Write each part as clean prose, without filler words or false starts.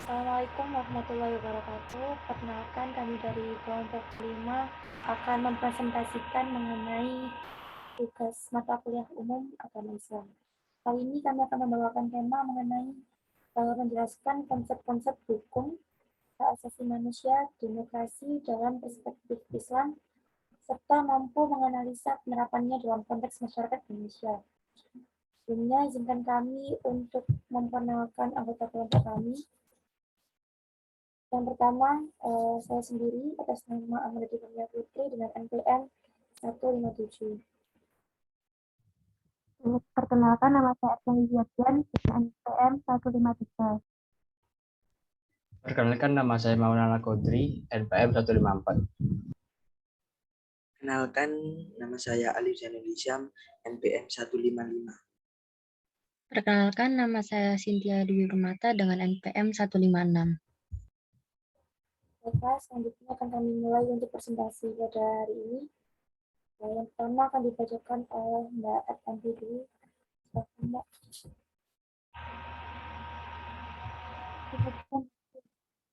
Assalamualaikum warahmatullahi wabarakatuh. Perkenalkan kami dari kelompok 5 akan mempresentasikan mengenai tugas mata kuliah umum agama Islam. Kali ini kami akan membawakan tema mengenai menjelaskan konsep-konsep hukum, hak asasi manusia, demokrasi dalam perspektif Islam, serta mampu menganalisa penerapannya dalam konteks masyarakat Indonesia. Sebelumnya, izinkan kami untuk memperkenalkan anggota kelompok kami. Yang pertama, saya sendiri atas nama Ahmad Difania Putri dengan NPM 157. Perkenalkan, nama saya Erwin Ziadjan dengan NPM 153. Perkenalkan, nama saya Maulana Kodri, NPM 154. Kenalkan, nama saya Alif Zainul Hisham, NPM 155. Perkenalkan, nama saya Cynthia Dwi Permata dengan NPM 156. Baiklah, selanjutnya akan kami mulai untuk presentasi pada hari ini. Yang pertama akan dibacakan oleh Mbak Ertanti dulu. Silakan, Mbak.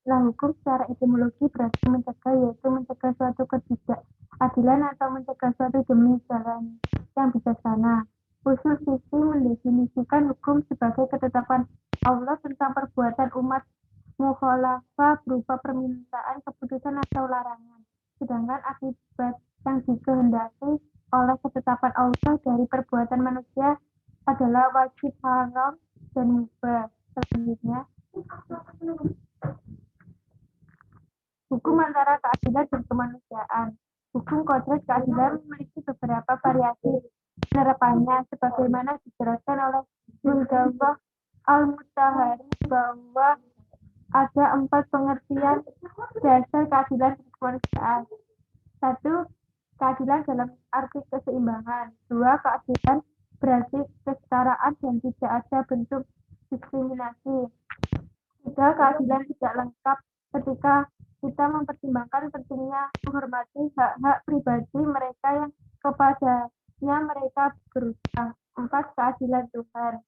Nah, hukum secara etimologi berarti mencegah, yaitu mencegah suatu ketidakadilan atau mencegah suatu demi jalan yang bijaksana. Usul fikih mendefinisikan hukum sebagai ketetapan Allah tentang perbuatan umat mukhalafah berupa permintaan, keputusan atau larangan. Sedangkan akibat yang dikehendaki oleh ketetapan Allah dari perbuatan manusia adalah wajib, haram, dan mubah. Selanjutnya, hukum antara keadilan dan kemanusiaan. Hukum kodrat keadilan memiliki beberapa variasi penerapannya, sebagaimana dijelaskan oleh Mundawah Al-Mutahari bahwa ada 4 pengertian dasar keadilan dan kemanusiaan. 1. Keadilan dalam arti keseimbangan. 2. Keadilan berarti kesetaraan dan tidak ada bentuk diskriminasi. 3. Keadilan tidak lengkap ketika kita mempertimbangkan pentingnya menghormati hak-hak pribadi mereka yang kepadanya mereka berutang. 4. Keadilan Tuhan.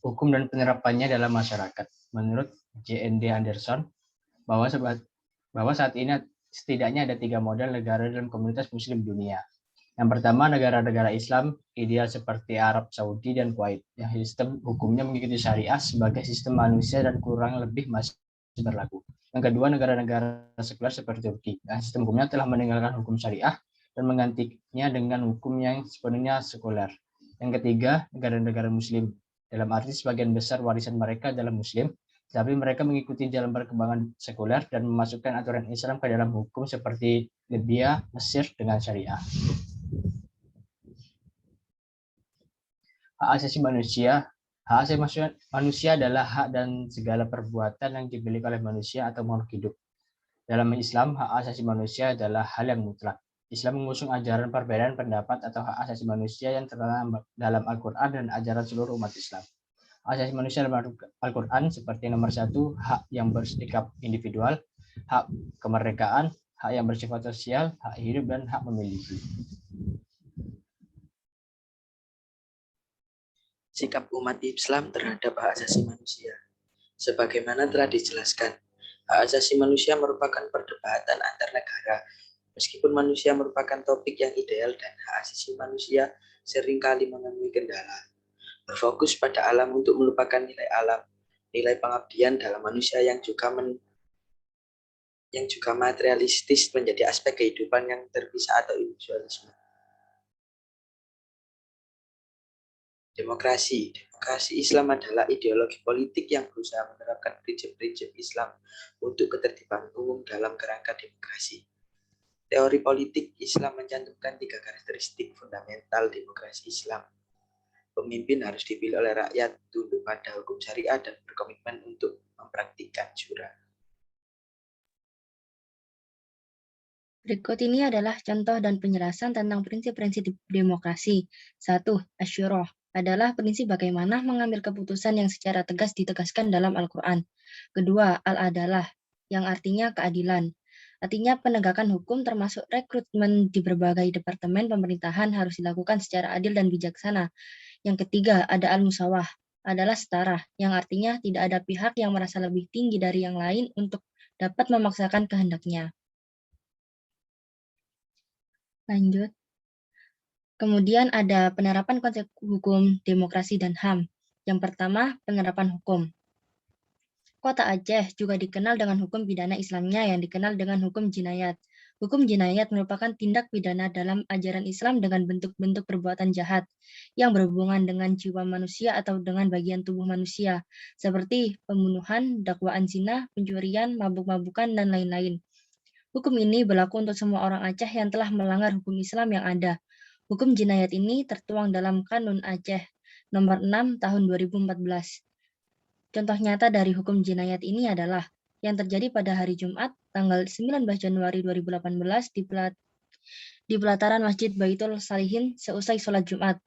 Hukum dan penerapannya dalam masyarakat. Menurut J.N.D. Anderson, bahwa saat ini setidaknya ada 3 model negara dalam komunitas muslim dunia. Yang pertama, negara-negara Islam ideal seperti Arab Saudi dan Kuwait, yang sistem hukumnya mengikuti syariah sebagai sistem manusia dan kurang lebih masih berlaku. Yang kedua, negara-negara sekuler seperti Turki, yang sistem hukumnya telah meninggalkan hukum syariah dan menggantinya dengan hukum yang sepenuhnya sekuler. Yang ketiga, negara-negara muslim, dalam arti sebagian besar warisan mereka adalah muslim, tapi mereka mengikuti jalan perkembangan sekuler dan memasukkan aturan Islam ke dalam hukum seperti Libya, Mesir dengan syariah. Hak asasi manusia. Hak asasi manusia adalah hak dan segala perbuatan yang dimiliki oleh manusia atau makhluk hidup. Dalam Islam, hak asasi manusia adalah hal yang mutlak. Islam mengusung ajaran perbedaan pendapat atau hak asasi manusia yang terdapat dalam Al-Quran dan ajaran seluruh umat Islam. Hak asasi manusia dalam Al-Quran seperti nomor 1, hak yang bersikap individual, hak kemerdekaan, hak yang bersifat sosial, hak hidup, dan hak memiliki. Sikap umat Islam terhadap hak asasi manusia. Sebagaimana telah dijelaskan, hak asasi manusia merupakan perdebatan antar negara. Meskipun manusia merupakan topik yang ideal dan hak asasi manusia seringkali menemui kendala. Berfokus pada alam untuk melupakan nilai alam, nilai pengabdian dalam manusia yang juga materialistis menjadi aspek kehidupan yang terpisah atau individualisme. Demokrasi Islam adalah ideologi politik yang berusaha menerapkan prinsip-prinsip Islam untuk ketertiban umum dalam kerangka demokrasi. Teori politik Islam mencantumkan 3 karakteristik fundamental demokrasi Islam. Pemimpin harus dipilih oleh rakyat, tunduk pada hukum syariah, dan berkomitmen untuk mempraktikkan syura. Berikut ini adalah contoh dan penjelasan tentang prinsip-prinsip demokrasi. 1. Asyurah adalah prinsip bagaimana mengambil keputusan yang secara tegas ditegaskan dalam Al-Quran. Kedua, Al-Adalah, yang artinya keadilan. Artinya penegakan hukum termasuk rekrutmen di berbagai departemen pemerintahan harus dilakukan secara adil dan bijaksana. Yang ketiga, ada al-musawah, adalah setara, yang artinya tidak ada pihak yang merasa lebih tinggi dari yang lain untuk dapat memaksakan kehendaknya. Lanjut. Kemudian ada penerapan konsep hukum, demokrasi, dan HAM. Yang pertama, penerapan hukum. Kota Aceh juga dikenal dengan hukum pidana Islamnya yang dikenal dengan hukum jinayat. Hukum jinayat merupakan tindak pidana dalam ajaran Islam dengan bentuk-bentuk perbuatan jahat yang berhubungan dengan jiwa manusia atau dengan bagian tubuh manusia, seperti pembunuhan, dakwaan zina, pencurian, mabuk-mabukan, dan lain-lain. Hukum ini berlaku untuk semua orang Aceh yang telah melanggar hukum Islam yang ada. Hukum jinayat ini tertuang dalam Kanun Aceh nomor 6 tahun 2014. Contoh nyata dari hukum jinayat ini adalah yang terjadi pada hari Jumat, tanggal 19 Januari 2018 di pelataran Masjid Baitul Salihin seusai sholat Jumat.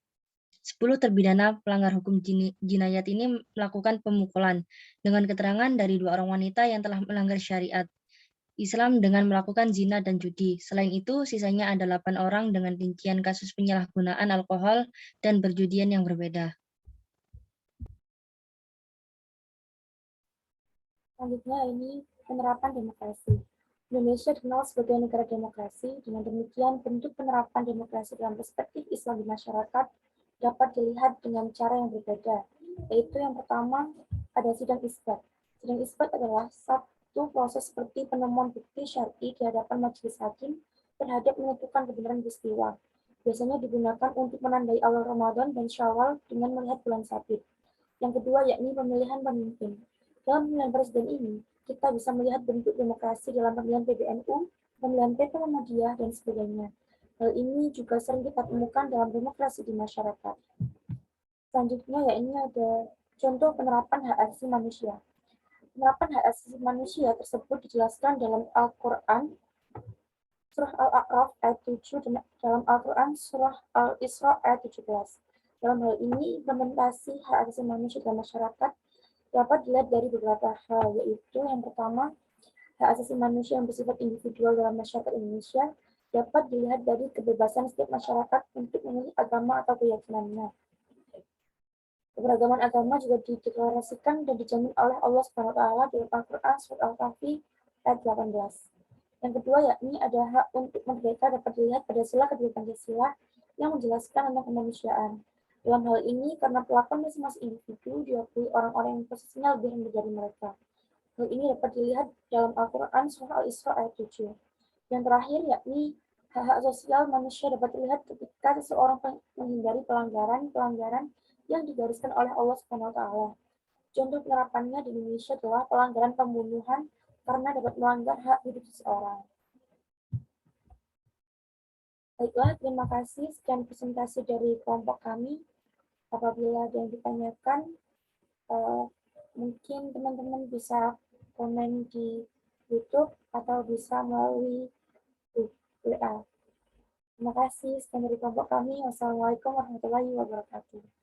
10 terpidana pelanggar hukum jinayat ini melakukan pemukulan dengan keterangan dari 2 orang wanita yang telah melanggar syariat Islam dengan melakukan zina dan judi. Selain itu, sisanya ada 8 orang dengan rincian kasus penyalahgunaan alkohol dan perjudian yang berbeda. Selanjutnya ini penerapan demokrasi. Indonesia dikenal sebagai negara demokrasi. Dengan demikian, bentuk penerapan demokrasi dalam perspektif Islam di masyarakat dapat dilihat dengan cara yang berbeda, yaitu yang pertama, ada sidang isbat. Sidang isbat adalah satu proses seperti penemuan bukti syar'i di hadapan majelis hakim terhadap menentukan kebenaran peristiwa. Biasanya digunakan untuk menandai awal Ramadan dan Syawal dengan melihat bulan sabit. Yang kedua, yakni pemilihan pemimpin. Dalam pemilihan presiden ini, kita bisa melihat bentuk demokrasi dalam pemilihan PBNU, pemilihan PP Muhammadiyah, dan sebagainya. Hal ini juga sering kita temukan dalam demokrasi di masyarakat. Selanjutnya, yakni ada contoh penerapan hak asasi manusia. Penerapan hak asasi manusia tersebut dijelaskan dalam Al-Quran, Surah Al-A'raf ayat 7, dan dalam Al-Quran, Surah Al-Isra ayat 17. Dalam hal ini, implementasi hak asasi manusia dalam masyarakat dapat dilihat dari beberapa hal, yaitu yang pertama, hak asasi manusia yang bersifat individual dalam masyarakat Indonesia dapat dilihat dari kebebasan setiap masyarakat untuk memilih agama atau keyakinannya. Keberagaman agama juga dideklarasikan dan dijamin oleh Allah SWT dalam Al-Quran Surat Al-Kahfi ayat 18. Yang kedua, yakni ada hak untuk merdeka dapat dilihat pada sila kedua Pancasila yang menjelaskan tentang kemanusiaan. Dalam hal ini, karena pelakon masing-masing individu diakui orang-orang yang posisinya lebih rendah dari mereka. Hal ini dapat dilihat dalam Al-Quran Surah Al-Isra ayat 7. Yang terakhir, yakni hak-hak sosial manusia dapat dilihat ketika seseorang menghindari pelanggaran yang digariskan oleh Allah SWT. Contoh penerapannya di Indonesia adalah pelanggaran pembunuhan karena dapat melanggar hak hidup seseorang. Baiklah, terima kasih. Sekian presentasi dari kelompok kami. Apabila ada yang ditanyakan, mungkin teman-teman bisa komen di YouTube atau bisa melalui WA. Terima kasih. Sekian dari kelompok kami. Wassalamualaikum warahmatullahi wabarakatuh.